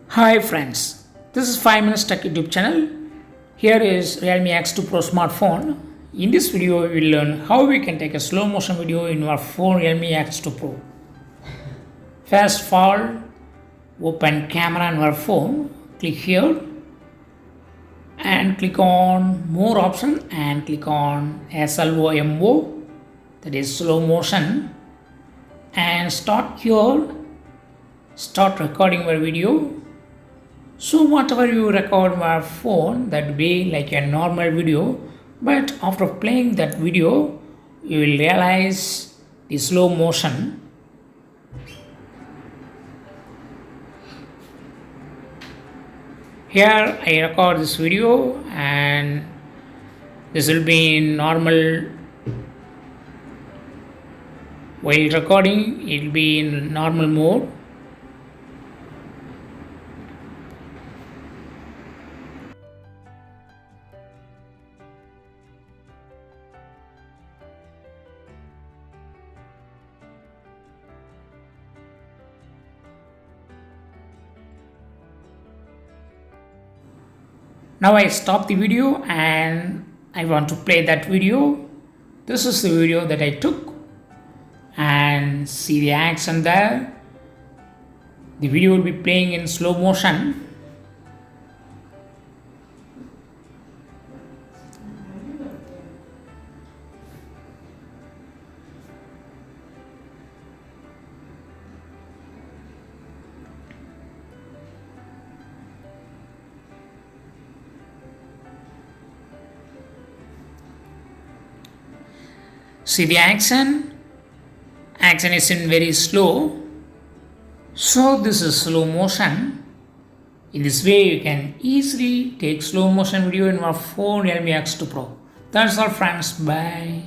Hi friends, this is 5 Minutes Tech YouTube channel. Here is Realme X2 Pro smartphone. In this video, we will learn how we can take a slow motion video in our phone Realme X2 Pro. First of all, open camera on our phone, click here and click on more option and click on SLOMO, that is slow motion, and start here, start recording your video. So whatever you record on your phone, that will be like a normal video, but after playing that video you will realize the slow motion. Here I record this video and this will be in normal. While recording it will be in normal mode. Now I stop the video and I want to play that video. This is the video that I took and see the action there. The video will be playing in slow motion. See the action is in very slow, so this is slow motion. In this way you can easily take slow motion video in your phone Realme X2 Pro. That's all friends, bye.